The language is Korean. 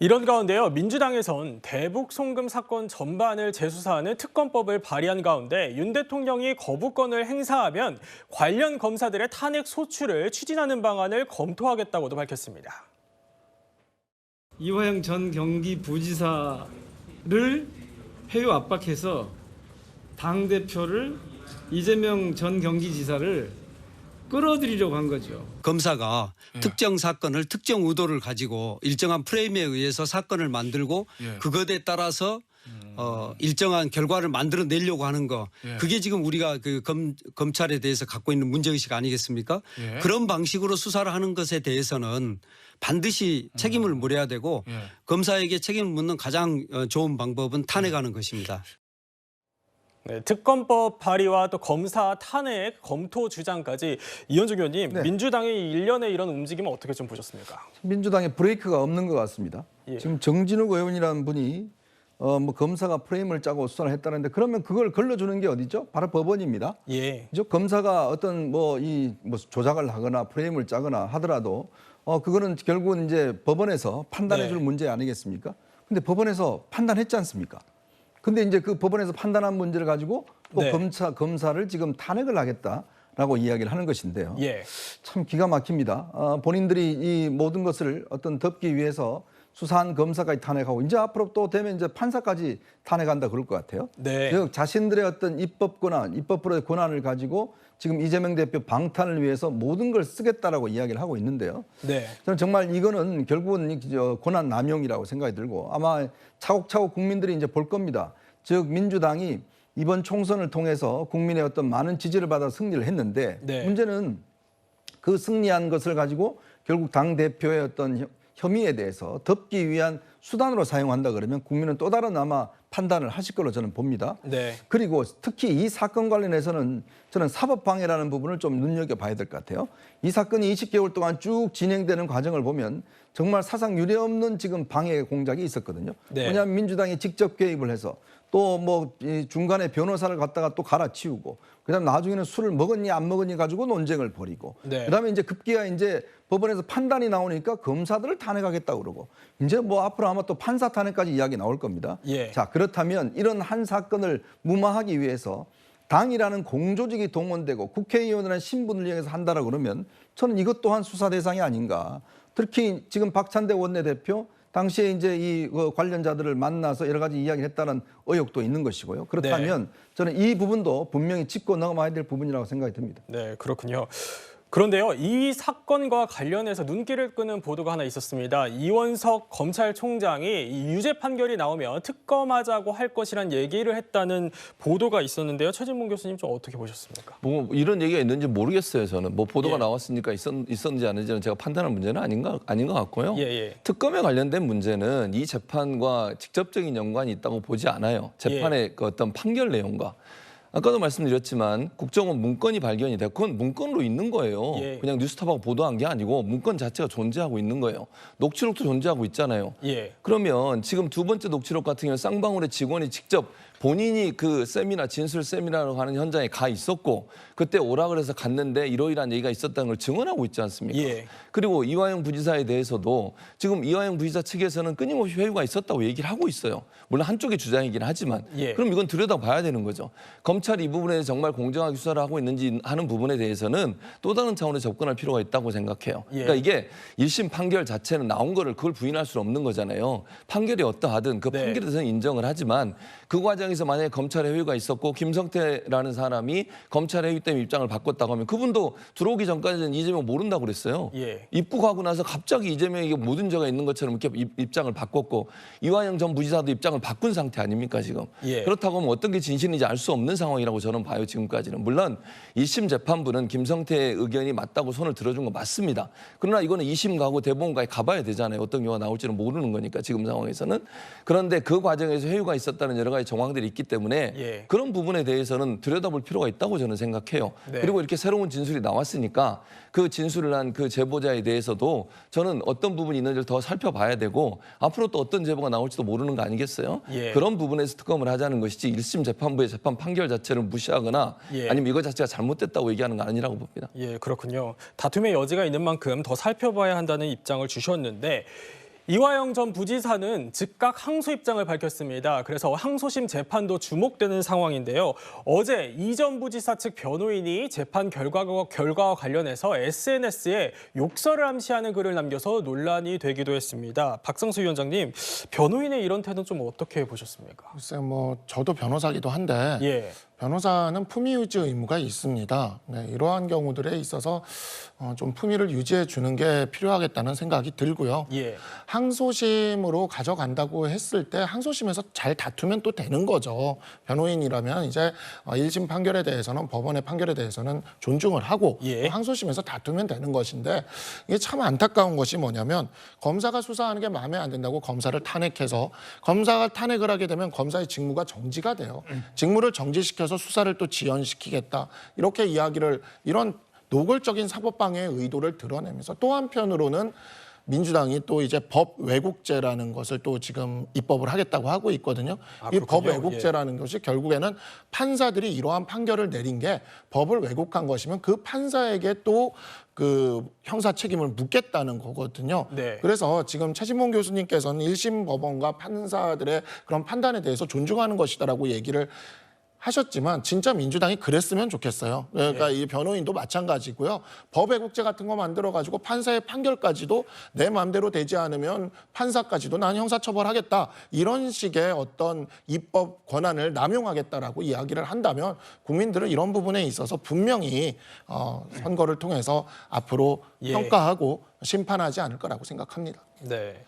이런 가운데요, 민주당에선 대북 송금 사건 전반을 재수사하는 특검법을 발의한 가운데 윤 대통령이 거부권을 행사하면 관련 검사들의 탄핵 소추를 추진하는 방안을 검토하겠다고도 밝혔습니다. 이화영 전 경기부지사를 회유 압박해서 당대표를 이재명 전 경기지사를 끌어들이려고 한 거죠. 검사가 특정 사건을 특정 의도를 가지고 일정한 프레임에 의해서 사건을 만들고 그것에 따라서 일정한 결과를 만들어내려고 하는 거. 그게 지금 우리가 그 검찰에 대해서 갖고 있는 문제의식 아니겠습니까? 그런 방식으로 수사를 하는 것에 대해서는 반드시 책임을 물어야 되고 검사에게 책임을 묻는 가장 좋은 방법은 탄핵하는 것입니다. 네, 특검법 발의와 또 검사 탄핵 검토 주장까지 이현주 의원님, 네. 민주당의 일련의 이런 움직임은 어떻게 좀 보셨습니까? 민주당에 브레이크가 없는 것 같습니다. 지금 정진욱 의원이라는 분이 뭐 검사가 프레임을 짜고 수사를 했다는데 그러면 그걸 걸러주는 게 어디죠? 바로 법원입니다. 그죠? 검사가 어떤 뭐 조작을 하거나 프레임을 짜거나 하더라도 그거는 결국은 이제 법원에서 판단해줄 문제 아니겠습니까? 근데 법원에서 판단했지 않습니까? 근데 이제 그 법원에서 판단한 문제를 가지고 또 검사를 지금 탄핵을 하겠다라고 이야기를 하는 것인데요. 참 기가 막힙니다. 본인들이 이 모든 것을 어떤 덮기 위해서 수사한 검사까지 탄핵하고 이제 앞으로 또 되면 이제 판사까지 탄핵한다 그럴 것 같아요. 즉 자신들의 어떤 입법 프로의 권한을 가지고 지금 이재명 대표 방탄을 위해서 모든 걸 쓰겠다라고 이야기를 하고 있는데요. 저는 정말 이거는 결국은 권한 남용이라고 생각이 들고 아마 차곡차곡 국민들이 이제 볼 겁니다. 즉 민주당이 이번 총선을 통해서 국민의 어떤 많은 지지를 받아 승리를 했는데 문제는 그 승리한 것을 가지고 결국 당 대표의 어떤 혐의에 대해서 덮기 위한 수단으로 사용한다 그러면 국민은 또 다른 아마 판단을 하실 걸로 저는 봅니다. 그리고 특히 이 사건 관련해서는 저는 사법방해라는 부분을 좀 눈여겨봐야 될 것 같아요. 이 사건이 20개월 동안 쭉 진행되는 과정을 보면 정말 사상 유례없는 지금 방해 공작이 있었거든요. 왜냐하면 민주당이 직접 개입을 해서 또 뭐 중간에 변호사를 갖다가 또 갈아치우고 그다음 나중에는 술을 먹었니 안 먹었니 가지고 논쟁을 벌이고 그다음에 이제 급기야 이제 법원에서 판단이 나오니까 검사들을 탄핵하겠다고 그러고 이제 뭐 앞으로 아마 또 판사 탄핵까지 이야기 나올 겁니다. 자, 그렇다면 이런 한 사건을 무마하기 위해서 당이라는 공조직이 동원되고 국회의원이라는 신분을 이용해서 한다라고 그러면 저는 이것 또한 수사 대상이 아닌가. 특히 지금 박찬대 원내대표 당시에 이제 이 관련자들을 만나서 여러 가지 이야기를 했다는 의혹도 있는 것이고요. 그렇다면 저는 이 부분도 분명히 짚고 넘어가야 될 부분이라고 생각이 듭니다. 네, 그렇군요. 그런데요, 이 사건과 관련해서 눈길을 끄는 보도가 하나 있었습니다. 이원석 검찰총장이 이 유죄 판결이 나오면 특검하자고 할 것이란 얘기를 했다는 보도가 있었는데요. 최진봉 교수님 좀 어떻게 보셨습니까? 뭐 이런 얘기가 있는지 모르겠어요. 저는 뭐 보도가 나왔으니까 있었는지 아닌지는 제가 판단할 문제는 아닌 것 같고요. 특검에 관련된 문제는 이 재판과 직접적인 연관이 있다고 보지 않아요. 재판의 그 어떤 판결 내용과. 아까도 말씀드렸지만 국정원 문건이 발견이 됐고 그건 문건으로 있는 거예요. 그냥 뉴스타파가 보도한 게 아니고 문건 자체가 존재하고 있는 거예요. 녹취록도 존재하고 있잖아요. 그러면 지금 두 번째 녹취록 같은 경우는 쌍방울의 직원이 직접 본인이 그 세미나 진술 세미나라고 하는 현장에 가 있었고 그때 오라 그래서 갔는데 이러이러한 얘기가 있었다는 걸 증언하고 있지 않습니까? 그리고 이화영 부지사에 대해서도 지금 이화영 부지사 측에서는 끊임없이 회유가 있었다고 얘기를 하고 있어요. 물론 한쪽의 주장이긴 하지만 그럼 이건 들여다봐야 되는 거죠. 검찰이 이 부분에 정말 공정하게 수사를 하고 있는지 하는 부분에 대해서는 또 다른 차원에 접근할 필요가 있다고 생각해요. 그러니까 이게 1심 판결 자체는 나온 거를 그걸 부인할 수 없는 거잖아요. 판결이 어떠하든 그 판결에 대해서는 인정을 하지만 그 과정에서 만약에 검찰의 회유가 있었고 김성태라는 사람이 검찰의 회유 때문에 입장을 바꿨다고 하면 그분도 들어오기 전까지는 이재명 모른다고 그랬어요. 입국하고 나서 갑자기 이재명에게 모든 죄가 있는 것처럼 이렇게 입장을 바꿨고 이화영 전 부지사도 입장을 바꾼 상태 아닙니까 지금. 그렇다고 하면 어떤 게 진실인지 알 수 없는 상황이라고 저는 봐요 지금까지는. 물론 1심 재판부는 김성태의 의견이 맞다고 손을 들어준 건 맞습니다. 그러나 이거는 2심 가고 대법원까지 가봐야 되잖아요. 어떤 경우가 나올지는 모르는 거니까 지금 상황에서는. 그런데 그 과정에서 회유가 있었다는 여러 가지 정황들이 있기 때문에 그런 부분에 대해서는 들여다볼 필요가 있다고 저는 생각해요. 그리고 이렇게 새로운 진술이 나왔으니까 그 진술을 한 그 제보자에 대해서도 저는 어떤 부분이 있는지를 더 살펴봐야 되고 앞으로 또 어떤 제보가 나올지도 모르는 거 아니겠어요? 그런 부분에서 특검을 하자는 것이지 1심 재판부의 재판 판결 자체를 무시하거나 아니면 이거 자체가 잘못됐다고 얘기하는 건 아니라고 봅니다. 그렇군요. 다툼의 여지가 있는 만큼 더 살펴봐야 한다는 입장을 주셨는데 이화영 전 부지사는 즉각 항소 입장을 밝혔습니다. 그래서 항소심 재판도 주목되는 상황인데요. 어제 이 전 부지사 측 변호인이 재판 결과와 관련해서 SNS에 욕설을 암시하는 글을 남겨서 논란이 되기도 했습니다. 박성수 위원장님, 변호인의 이런 태도는 좀 어떻게 보셨습니까? 글쎄 뭐 저도 변호사기도 한데 변호사는 품위 유지 의무가 있습니다. 네, 이러한 경우들에 있어서 좀 품위를 유지해 주는 게 필요하겠다는 생각이 들고요. 항소심으로 가져간다고 했을 때 항소심에서 잘 다투면 또 되는 거죠. 변호인이라면 이제 1심 판결에 대해서는 법원의 판결에 대해서는 존중을 하고 또 항소심에서 다투면 되는 것인데 이게 참 안타까운 것이 뭐냐면 검사가 수사하는 게 마음에 안 든다고 검사를 탄핵해서 검사가 탄핵을 하게 되면 검사의 직무가 정지가 돼요. 직무를 정지시켜서 수사를 또 지연시키겠다. 이렇게 이야기를 이런 노골적인 사법방해의 의도를 드러내면서 또 한편으로는 민주당이 또 이제 법 왜곡죄라는 것을 또 지금 입법을 하겠다고 하고 있거든요. 이 법 왜곡죄라는 것이 결국에는 판사들이 이러한 판결을 내린 게 법을 왜곡한 것이면 그 판사에게 또 그 형사 책임을 묻겠다는 거거든요. 그래서 지금 최진봉 교수님께서는 1심 법원과 판사들의 그런 판단에 대해서 존중하는 것이다라고 얘기를 하셨지만 진짜 민주당이 그랬으면 좋겠어요. 그러니까 이 변호인도 마찬가지고요. 법 왜곡죄 같은 거 만들어가지고 판사의 판결까지도 내 마음대로 되지 않으면 판사까지도 난 형사처벌하겠다. 이런 식의 어떤 입법 권한을 남용하겠다라고 이야기를 한다면 국민들은 이런 부분에 있어서 분명히 선거를 통해서 앞으로 평가하고 심판하지 않을 거라고 생각합니다. 네.